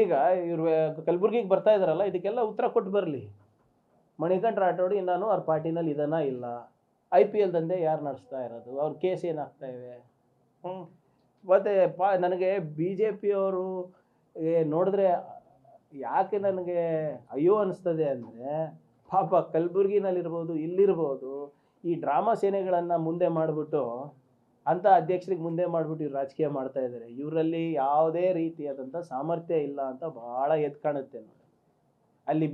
ಈಗ ಇವರು ಕಲಬುರ್ಗಿಗೆ ಬರ್ತಾ ಇದಾರಲ್ಲ, ಇದಕ್ಕೆಲ್ಲ ಉತ್ತರ ಕೊಟ್ಟು ಬರಲಿ. ಮಣಿಕಂಠ ರಾಠೋಡ್ ನಾನು ಅವ್ರ ಪಾರ್ಟಿನಲ್ಲಿ ಇದನ್ನ ಇಲ್ಲ, IPL ದಂಧೆ ಯಾರು ನಡೆಸ್ತಾ ಇರೋದು, ಅವ್ರ ಕೇಸ್ ಏನಾಗ್ತಾ ಇವೆ. ಮತ್ತು ನನಗೆ BJP ಅವರು ನೋಡಿದ್ರೆ ಯಾಕೆ ನನಗೆ ಅಯ್ಯೋ ಅನಿಸ್ತದೆ ಅಂದರೆ, ಪಾಪ ಕಲಬುರ್ಗಿನಲ್ಲಿರ್ಬೋದು, ಇಲ್ಲಿರ್ಬೋದು, ಈ ಡ್ರಾಮಾ ಸೇನೆಗಳನ್ನು ಮುಂದೆ ಮಾಡಿಬಿಟ್ಟು ಅಂಥ ಅಧ್ಯಕ್ಷರಿಗೆ ಮುಂದೆ ಮಾಡಿಬಿಟ್ಟು ಇವ್ರು ರಾಜಕೀಯ ಮಾಡ್ತಾ ಇದ್ದಾರೆ. ಇವರಲ್ಲಿ ಯಾವುದೇ ರೀತಿಯಾದಂಥ ಸಾಮರ್ಥ್ಯ ಇಲ್ಲ ಅಂತ ಭಾಳ ಎದ್ದು ಕಾಣುತ್ತೆ ನೋಡಿ. ಅಲ್ಲಿ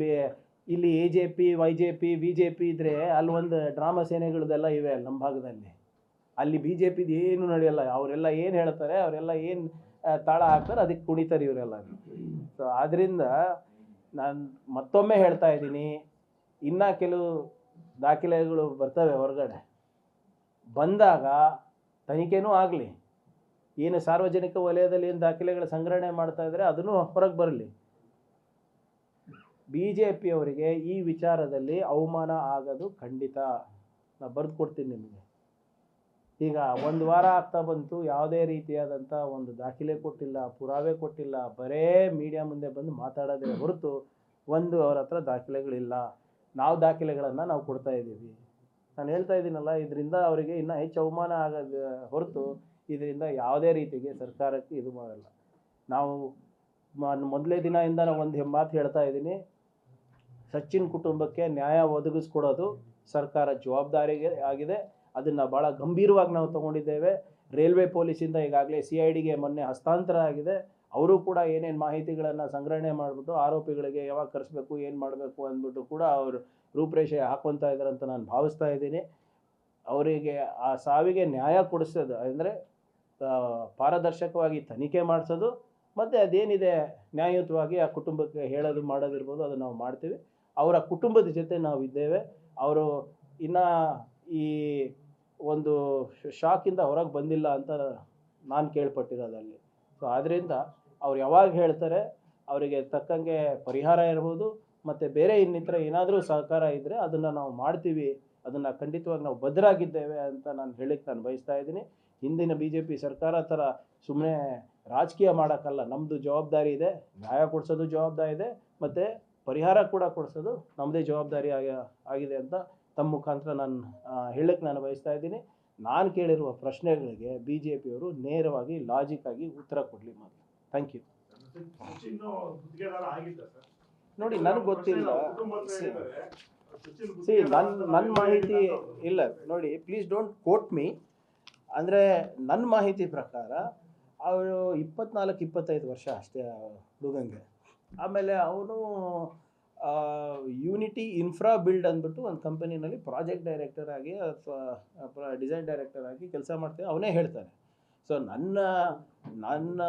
ಇಲ್ಲಿ AJP YJP BJP ಇದ್ದರೆ ಅಲ್ಲಿ ಒಂದು ಡ್ರಾಮಾ ಸೇನೆಗಳದೆಲ್ಲ ಇವೆ ನಮ್ಮ ಭಾಗದಲ್ಲಿ. ಅಲ್ಲಿ BJPದು ಏನು ನಡೆಯಲ್ಲ. ಅವರೆಲ್ಲ ಏನು ಹೇಳ್ತಾರೆ, ಅವರೆಲ್ಲ ಏನು ತಾಳ ಹಾಕ್ತಾರೆ, ಅದಕ್ಕೆ ಕುಣಿತಾರೆ ಇವರೆಲ್ಲ. ಸೊ ಆದ್ದರಿಂದ ನಾನು ಮತ್ತೊಮ್ಮೆ ಹೇಳ್ತಾ ಇದ್ದೀನಿ, ಇನ್ನೂ ಕೆಲವು ದಾಖಲೆಗಳು ಬರ್ತವೆ ಹೊರಗಡೆ, ಬಂದಾಗ ತನಿಖೆನೂ ಆಗಲಿ. ಏನು ಸಾರ್ವಜನಿಕ ವಲಯದಲ್ಲಿ ಏನು ದಾಖಲೆಗಳ ಸಂಗ್ರಹಣೆ ಮಾಡ್ತಾ ಇದ್ದಾರೆ ಅದನ್ನು ಹೊರಗೆ ಬರಲಿ. BJP ಅವರಿಗೆ ಈ ವಿಚಾರದಲ್ಲಿ ಅವಮಾನ ಆಗೋದು ಖಂಡಿತ. ನಾನು ಬರೆದು ಕೊಡ್ತೀನಿ ನಿಮಗೆ. ಈಗ 1 ವಾರ ಆಗ್ತಾ ಬಂತು, ಯಾವುದೇ ರೀತಿಯಾದಂಥ ಒಂದು ದಾಖಲೆ ಕೊಟ್ಟಿಲ್ಲ, ಪುರಾವೆ ಕೊಟ್ಟಿಲ್ಲ, ಬರೇ ಮೀಡಿಯಾ ಮುಂದೆ ಬಂದು ಮಾತಾಡೋದೇ ಹೊರತು ಒಂದು ಅವ್ರ ಹತ್ರ ದಾಖಲೆಗಳಿಲ್ಲ. ನಾವು ದಾಖಲೆಗಳನ್ನು ನಾವು ಕೊಡ್ತಾ ಇದ್ದೀವಿ. ನಾನು ಹೇಳ್ತಾ ಇದ್ದೀನಲ್ಲ, ಇದರಿಂದ ಅವರಿಗೆ ಇನ್ನೂ ಹೆಚ್ಚು ಅವಮಾನ ಆಗೋದು ಹೊರತು ಇದರಿಂದ ಯಾವುದೇ ರೀತಿಗೆ ಸರ್ಕಾರಕ್ಕೆ ಇದು ಮಾಡಲ್ಲ. ನಾವು ಮೊದಲೇ ದಿನದಿಂದ ನಾವು ಒಂದು ಮಾತು ಹೇಳ್ತಾ ಇದ್ದೀನಿ, ಸಚಿನ್ ಕುಟುಂಬಕ್ಕೆ ನ್ಯಾಯ ಒದಗಿಸ್ಕೊಡೋದು ಸರ್ಕಾರ ಜವಾಬ್ದಾರಿಗೆ ಆಗಿದೆ. ಅದನ್ನು ಭಾಳ ಗಂಭೀರವಾಗಿ ನಾವು ತೊಗೊಂಡಿದ್ದೇವೆ. ರೈಲ್ವೆ ಪೊಲೀಸಿಂದ ಈಗಾಗಲೇ CIDಗೆ ಮೊನ್ನೆ ಹಸ್ತಾಂತರ ಆಗಿದೆ. ಅವರು ಕೂಡ ಏನೇನು ಮಾಹಿತಿಗಳನ್ನು ಸಂಗ್ರಹಣೆ ಮಾಡಿಬಿಟ್ಟು ಆರೋಪಿಗಳಿಗೆ ಯಾವಾಗ ಕರೆಸಬೇಕು, ಏನು ಮಾಡಬೇಕು ಅಂದ್ಬಿಟ್ಟು ಕೂಡ ಅವರು ರೂಪರೇಷೆ ಹಾಕ್ಕೊತಾ ಇದ್ದಾರೆ ಅಂತ ನಾನು ಭಾವಿಸ್ತಾ ಇದ್ದೀನಿ. ಅವರಿಗೆ ಆ ಸಾವಿಗೆ ನ್ಯಾಯ ಕೊಡಿಸೋದು ಅಂದರೆ ಪಾರದರ್ಶಕವಾಗಿ ತನಿಖೆ ಮಾಡಿಸೋದು, ಮತ್ತು ಅದೇನಿದೆ ನ್ಯಾಯಯುತವಾಗಿ ಆ ಕುಟುಂಬಕ್ಕೆ ಹೇಳೋದು ಮಾಡೋದಿರ್ಬೋದು, ಅದನ್ನು ನಾವು ಮಾಡ್ತೀವಿ. ಅವರ ಕುಟುಂಬದ ಜೊತೆ ನಾವು ಇದ್ದೇವೆ. ಅವರು ಇನ್ನೂ ಈ ಒಂದು ಶಾಕಿಂದ ಹೊರಗೆ ಬಂದಿಲ್ಲ ಅಂತ ನಾನು ಕೇಳ್ಪಟ್ಟಿರೋದಲ್ಲಿ. ಸೊ ಆದ್ದರಿಂದ ಅವ್ರು ಯಾವಾಗ ಹೇಳ್ತಾರೆ, ಅವರಿಗೆ ತಕ್ಕಂಗೆ ಪರಿಹಾರ ಇರ್ಬೋದು, ಮತ್ತು ಬೇರೆ ಇನ್ನಿತರ ಏನಾದರೂ ಸಹಕಾರ ಇದ್ದರೆ ಅದನ್ನು ನಾವು ಮಾಡ್ತೀವಿ. ಅದನ್ನು ಖಂಡಿತವಾಗಿ ನಾವು ಬದ್ಧರಾಗಿದ್ದೇವೆ ಅಂತ ನಾನು ಹೇಳಕ್ಕೆ ನಾನು ಬಯಸ್ತಾ ಇದ್ದೀನಿ. ಹಿಂದಿನ BJP ಸರ್ಕಾರ ಥರ ಸುಮ್ಮನೆ ರಾಜಕೀಯ ಮಾಡೋಕ್ಕಲ್ಲ, ನಮ್ಮದು ಜವಾಬ್ದಾರಿ ಇದೆ. ನ್ಯಾಯ ಕೊಡಿಸೋದು ಜವಾಬ್ದಾರಿ ಇದೆ, ಮತ್ತು ಪರಿಹಾರ ಕೂಡ ಕೊಡಿಸೋದು ನಮ್ಮದೇ ಜವಾಬ್ದಾರಿ ಆಗಿದೆ ಅಂತ ತಮ್ಮ ಮುಖಾಂತರ ನಾನು ಹೇಳಕ್ಕೆ ನಾನು ಬಯಸ್ತಾ ಇದ್ದೀನಿ. ನಾನು ಕೇಳಿರುವ ಪ್ರಶ್ನೆಗಳಿಗೆ BJPಯವರು ನೇರವಾಗಿ ಲಾಜಿಕ್ಕಾಗಿ ಉತ್ತರ ಕೊಡಲಿ ಮೊದಲು. Thank you. ನೋಡಿ, ನನಗೆ ಗೊತ್ತಿಲ್ಲ. ನನ್ನ ಮಾಹಿತಿ ಇಲ್ಲ ನೋಡಿ, ಪ್ಲೀಸ್ ಡೋಂಟ್ ಕೋಟ್ ಮೀ. ಅಂದರೆ ನನ್ನ ಮಾಹಿತಿ ಪ್ರಕಾರ ಅವರು 24-25 ವರ್ಷ ಅಷ್ಟೇ ಹುಡುಗಂಗೆ. ಆಮೇಲೆ ಅವನು ಯೂನಿಟಿ ಇನ್ಫ್ರಾ ಬಿಲ್ಡ್ ಅಂದ್ಬಿಟ್ಟು ಒಂದು ಕಂಪನಿನಲ್ಲಿ ಪ್ರಾಜೆಕ್ಟ್ ಡೈರೆಕ್ಟರ್ ಆಗಿ ಅಥವಾ ಡಿಸೈನ್ ಡೈರೆಕ್ಟರ್ ಆಗಿ ಕೆಲಸ ಮಾಡ್ತಾರೆ, ಅವನೇ ಹೇಳ್ತಾನೆ. ಸೊ ನನ್ನ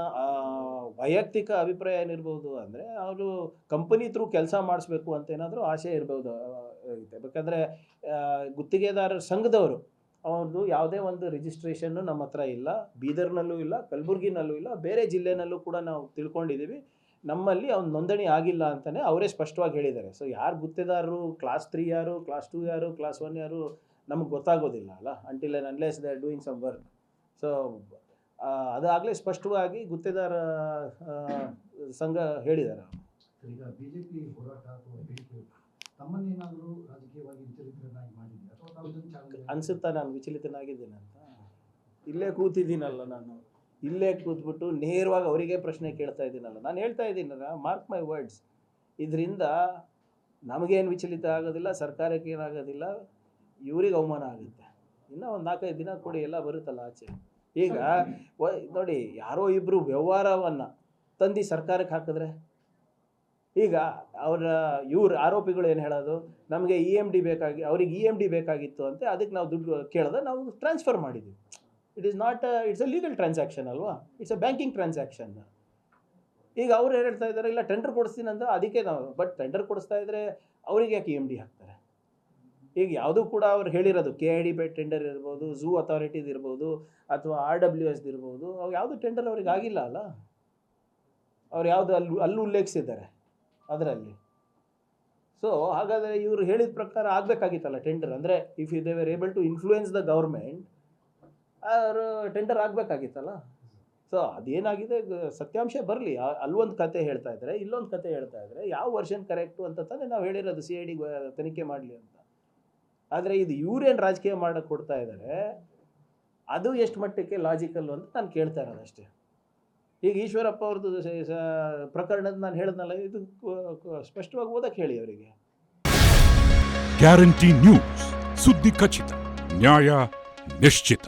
ವೈಯಕ್ತಿಕ ಅಭಿಪ್ರಾಯ ಏನಿರ್ಬೋದು ಅಂದರೆ, ಅವರು ಕಂಪನಿ ಥ್ರೂ ಕೆಲಸ ಮಾಡಿಸ್ಬೇಕು ಅಂತ ಏನಾದರೂ ಆಸೆ ಇರ್ಬೋದು. ಯಾಕಂದರೆ ಗುತ್ತಿಗೆದಾರರ ಸಂಘದವರು ಅವ್ರದ್ದು ಯಾವುದೇ ಒಂದು ರಿಜಿಸ್ಟ್ರೇಷನ್ನು ನಮ್ಮ ಹತ್ರ ಇಲ್ಲ, ಬೀದರ್ನಲ್ಲೂ ಇಲ್ಲ, ಕಲಬುರ್ಗಿನಲ್ಲೂ ಇಲ್ಲ, ಬೇರೆ ಜಿಲ್ಲೆನಲ್ಲೂ ಕೂಡ ನಾವು ತಿಳ್ಕೊಂಡಿದ್ದೀವಿ. ನಮ್ಮಲ್ಲಿ ಅವ್ನು ನೋಂದಣಿ ಆಗಿಲ್ಲ ಅಂತಲೇ ಅವರೇ ಸ್ಪಷ್ಟವಾಗಿ ಹೇಳಿದ್ದಾರೆ. ಸೊ ಯಾರು ಗುತ್ತಿಗೆದಾರರು, ಕ್ಲಾಸ್ 3 ಯಾರು, ಕ್ಲಾಸ್ 2 ಯಾರು, ಕ್ಲಾಸ್ 1 ಯಾರು ನಮಗೆ ಗೊತ್ತಾಗೋದಿಲ್ಲ ಅಲ್ಲ, until and unless they are doing some work. So ಅದಾಗಲೇ ಸ್ಪಷ್ಟವಾಗಿ ಗುತ್ತಿಗೆದಾರ ಸಂಘ ಹೇಳಿದ್ದಾರೆ. ಈಗ BJP ಹೋರಾಟ ಅಥವಾ ಹೇಳಿಕೆ ತಮ್ಮನ್ನೇನಾದರೂ ರಾಜಕೀಯವಾಗಿ ವಿಚಲಿತರನ್ನಾಗಿ ಮಾಡಿದ್ದೀರಾ ಅಥವಾ ತಾವು ಅನಿಸುತ್ತಾ ನಾನು ವಿಚಲಿತನಾಗಿದ್ದೇನೆ ಅಂತ? ಇಲ್ಲೇ ಕೂತಿದ್ದೀನಲ್ಲ, ನಾನು ಇಲ್ಲೇ ಕೂತ್ಬಿಟ್ಟು ನೇರವಾಗಿ ಅವರಿಗೆ ಪ್ರಶ್ನೆ ಕೇಳ್ತಾ ಇದ್ದೀನಲ್ಲ. ನಾನು ಹೇಳ್ತಾ ಇದ್ದೀನಲ್ಲ, ಮಾರ್ಕ್ ಮೈ ವರ್ಡ್ಸ್, ಇದರಿಂದ ನಮಗೇನು ವಿಚಲಿತ ಆಗೋದಿಲ್ಲ, ಸರ್ಕಾರಕ್ಕೆ ಏನಾಗೋದಿಲ್ಲ, ಇವ್ರಿಗೆ ಅವಮಾನ ಆಗುತ್ತೆ. ಇನ್ನೂ ಒಂದು 4-5 ದಿನ ಕೊಡಿ, ಎಲ್ಲ ಬರುತ್ತಲ್ಲ ಆಚೆ. ಈಗ ನೋಡಿ, ಯಾರೋ ಇಬ್ಬರು ವ್ಯವಹಾರವನ್ನು ತಂದು ಸರ್ಕಾರಕ್ಕೆ ಹಾಕಿದ್ರೆ, ಈಗ ಇವ್ರ ಆರೋಪಿಗಳು ಏನು ಹೇಳೋದು, ನಮಗೆ EMD ಬೇಕಾಗಿ, ಅವ್ರಿಗೆ EMD ಬೇಕಾಗಿತ್ತು ಅಂತೆ, ಅದಕ್ಕೆ ನಾವು ದುಡ್ಡು ಕೇಳಿದ್ರೆ ನಾವು ಟ್ರಾನ್ಸ್ಫರ್ ಮಾಡಿದ್ವಿ. ಇಟ್ಸ್ ಅ ಲೀಗಲ್ ಟ್ರಾನ್ಸಾಕ್ಷನ್ ಅಲ್ವಾ, ಇಟ್ಸ್ ಅ ಬ್ಯಾಂಕಿಂಗ್ ಟ್ರಾನ್ಸಾಕ್ಷನ್. ಈಗ ಅವ್ರು ಹೇಳ್ತಾ ಇದ್ದಾರೆ, ಇಲ್ಲ ಟೆಂಡರ್ ಕೊಡಿಸ್ತೀನಿ ಅಂತ, ಅದಕ್ಕೆ ನಾವು. ಬಟ್ ಟೆಂಡರ್ ಕೊಡಿಸ್ತಾ ಇದ್ರೆ ಅವ್ರಿಗೆ ಯಾಕೆ EMD ಹಾಕ್ತಾರೆ? ಈಗ ಯಾವುದೂ ಕೂಡ ಅವ್ರು ಹೇಳಿರೋದು KID ಟೆಂಡರ್ ಇರ್ಬೋದು, ಝೂ ಅಥಾರಿಟೀಸ್ ಇರ್ಬೋದು, ಅಥವಾ RWS ಇರ್ಬೋದು, ಅವು ಯಾವುದು ಟೆಂಡರ್ ಅವ್ರಿಗೆ ಆಗಿಲ್ಲ ಅಲ್ಲ. ಅವ್ರು ಯಾವುದು ಅಲ್ಲೂ ಉಲ್ಲೇಖಿಸಿದ್ದಾರೆ ಅದರಲ್ಲಿ. ಸೊ ಹಾಗಾದರೆ ಇವರು ಹೇಳಿದ ಪ್ರಕಾರ ಆಗಬೇಕಾಗಿತ್ತಲ್ಲ ಟೆಂಡರ್. ಅಂದರೆ if they were able to influence the government, ಅವರು ಟೆಂಡರ್ ಆಗಬೇಕಾಗಿತ್ತಲ್ಲ. ಸೊ ಅದೇನಾಗಿದೆ ಸತ್ಯಾಂಶ ಬರಲಿ. ಅಲ್ಲೊಂದು ಕತೆ ಹೇಳ್ತಾ ಇದ್ದಾರೆ, ಇಲ್ಲೊಂದು ಕತೆ ಹೇಳ್ತಾ ಇದ್ದಾರೆ, ಯಾವ ವರ್ಷನ್ ಕರೆಕ್ಟು ಅಂತ ತಾನೇ ನಾವು ಹೇಳಿರೋದು CID ತನಿಖೆ ಮಾಡಲಿ ಅಂತ. ಆದರೆ ಇದು ಇವ್ರೇನು ರಾಜಕೀಯ ಮಾಡೋಕ್ಕೆ ಕೊಡ್ತಾ ಇದ್ದಾರೆ, ಅದು ಎಷ್ಟು ಮಟ್ಟಕ್ಕೆ ಲಾಜಿಕಲ್ಲು ಅಂತ ನಾನು ಕೇಳ್ತಾ ಇರೋದು ಅಷ್ಟೇ. ಈಗ ಈಶ್ವರಪ್ಪ ಅವ್ರದ್ದು ಪ್ರಕರಣದ ನಾನು ಹೇಳಿದ್ನಲ್ಲ, ಇದು ಸ್ಪಷ್ಟವಾಗಿ ಓದಕ್ಕೆ ಹೇಳಿ ಅವರಿಗೆ. ಗ್ಯಾರಂಟಿ ನ್ಯೂಸ್, ಸುದ್ದಿ ಖಚಿತ, ನ್ಯಾಯ ನಿಶ್ಚಿತ.